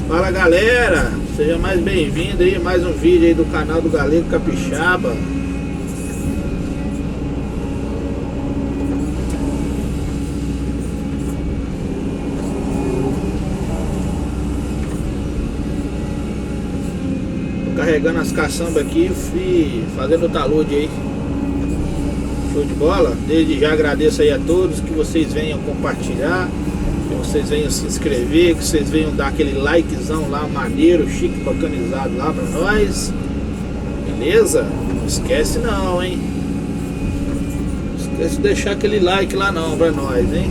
Fala galera, seja mais bem-vindo aí, mais um vídeo aí do canal do Galego Capixaba. Tô carregando as caçambas aqui e fazendo o talude aí. Show de bola? Desde já agradeço aí a todos, que vocês venham compartilhar, que vocês venham se inscrever, que vocês venham dar aquele likezão lá, maneiro, chique, bacanizado lá pra nós. Beleza? Não esquece não, hein? Não esquece de deixar aquele like lá não pra nós, hein?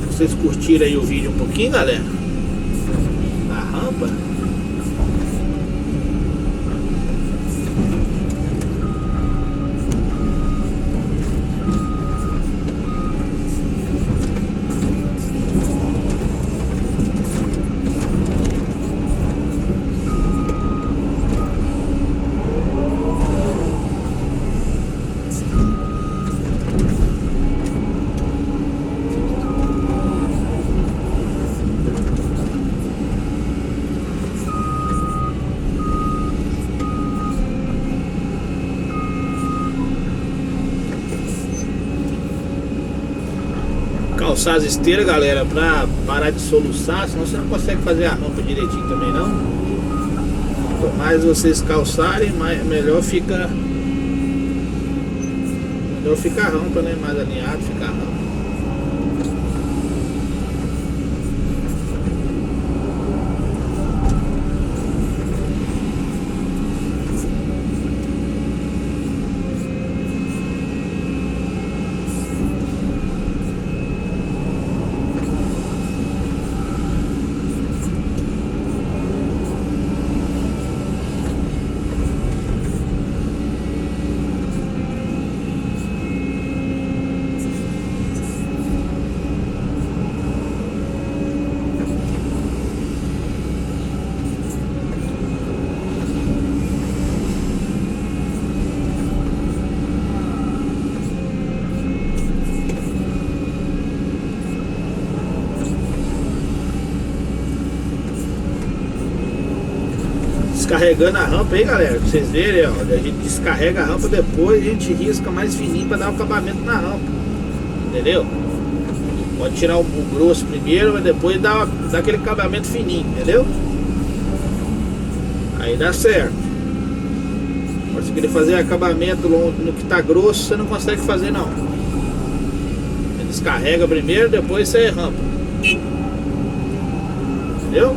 Vocês curtiram aí o vídeo um pouquinho, galera? A rampa. Calçar as esteiras, galera, pra parar de soluçar, senão você não consegue fazer a rampa direitinho também não. Quanto mais vocês calçarem, melhor fica a rampa, né? Mais alinhado fica a rampa. Descarregando a rampa aí, galera, pra vocês verem, ó, a gente descarrega a rampa, depois a gente risca mais fininho pra dar o acabamento na rampa, entendeu? Pode tirar o grosso primeiro, mas depois dá aquele acabamento fininho, entendeu? Aí dá certo. Agora, se querer fazer acabamento no que tá grosso, você não consegue fazer não. Você descarrega primeiro, depois você rampa, entendeu?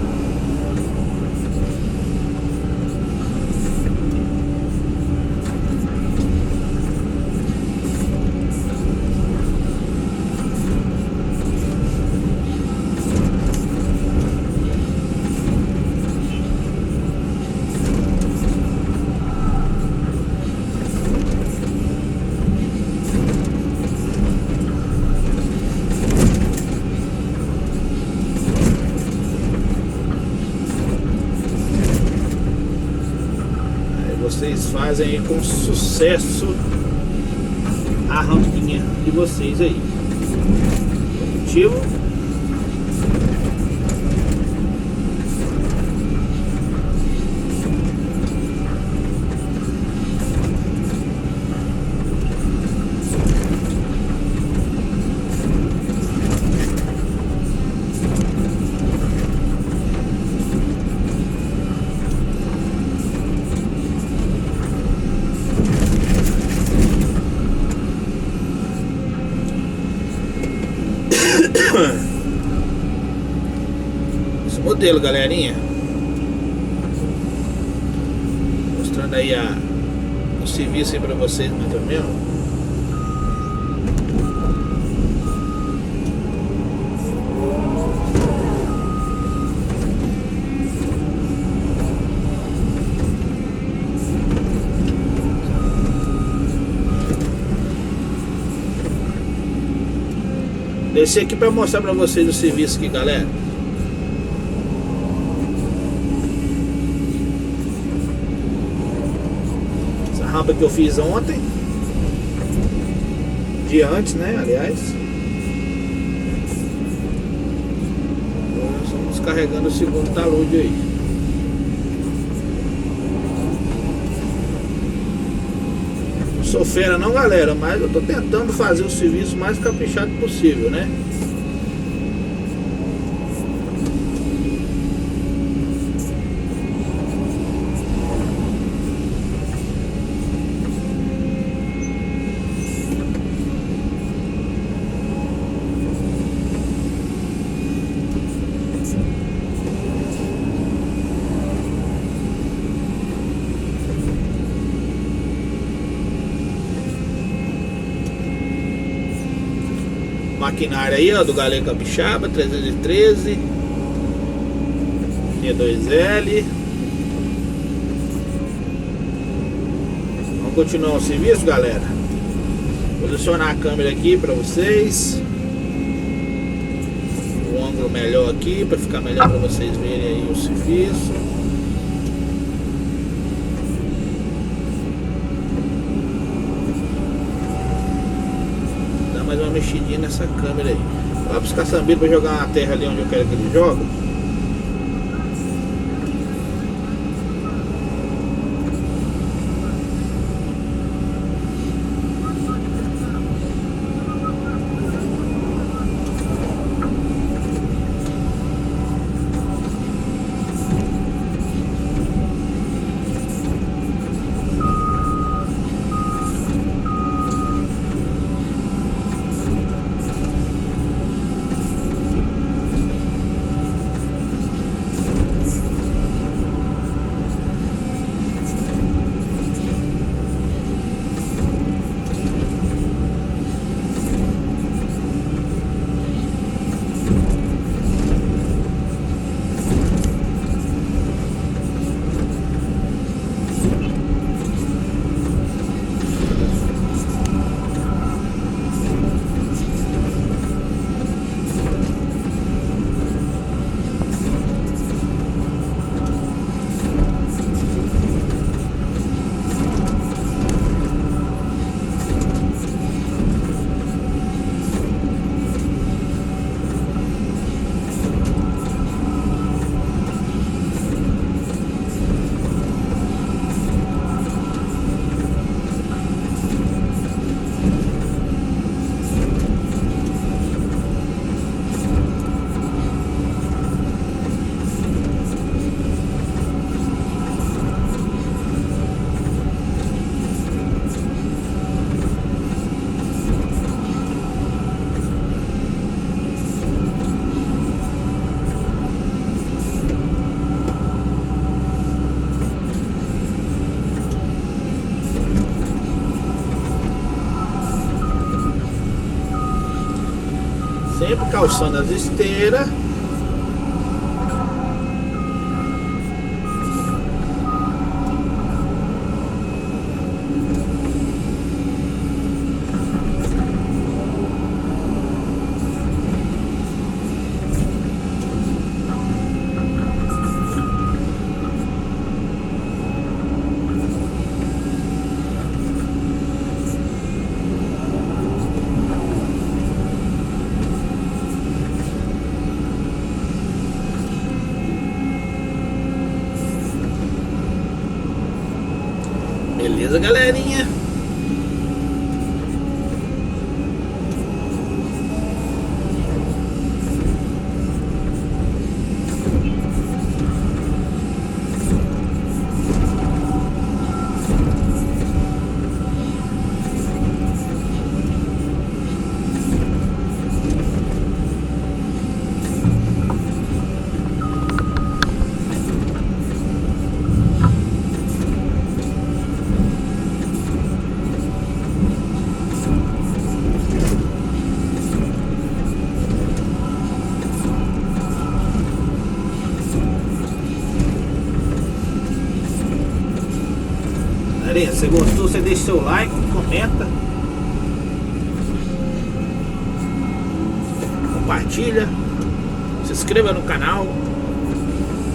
vocês fazem aí com sucesso a rampinha de vocês aí. Positivo. Esse modelo, galerinha, mostrando aí o serviço aí pra vocês mais ou menos. Desci aqui para mostrar para vocês o serviço aqui, galera. Essa rampa que eu fiz ontem, dia antes, né, aliás. Agora nós estamos descarregando o segundo talude aí. Não sou fera não, galera, mas eu tô tentando fazer o serviço mais caprichado possível, né? Maquinária aí, ó, do Galego Capixaba 313 E2L. Vamos continuar o serviço, galera. Posicionar a câmera aqui para vocês, um ângulo melhor aqui para ficar melhor para vocês verem aí o serviço. Mais uma mexidinha nessa câmera aí. Lá para os caçambeiros para jogar uma terra ali onde eu quero que eles joguem. Sempre calçando as esteiras. Beleza, galerinha? Galerinha, se gostou, você deixa seu like, comenta, compartilha, se inscreva no canal.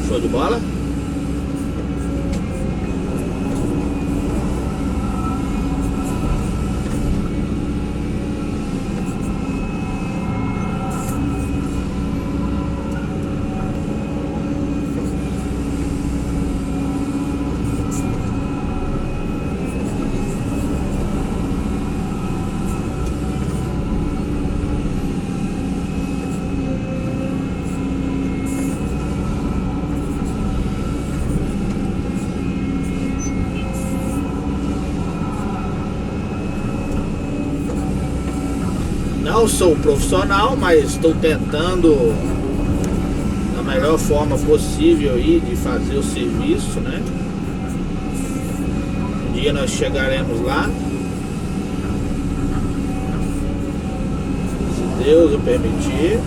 Show de bola? Não sou profissional, mas estou tentando da melhor forma possível aí de fazer o serviço, né? Um dia nós chegaremos lá, se Deus o permitir.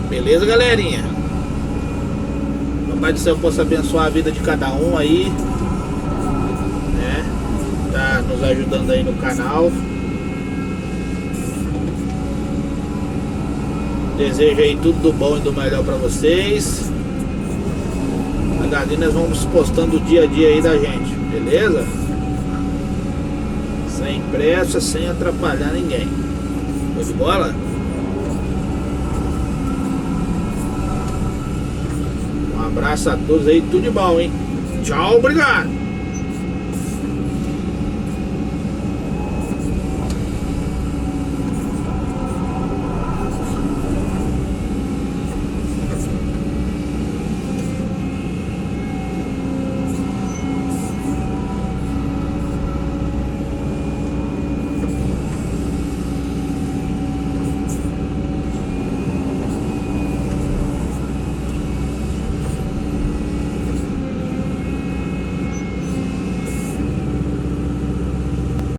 Beleza, galerinha? Papai do céu possa abençoar a vida de cada um aí, né? Tá nos ajudando aí no canal. Desejo aí tudo do bom e do melhor pra vocês. Dali nós vamos postando o dia a dia aí da gente, beleza? Sem pressa, sem atrapalhar ninguém. Foi de bola? Um abraço a todos aí, tudo de bom, hein? Tchau, obrigado!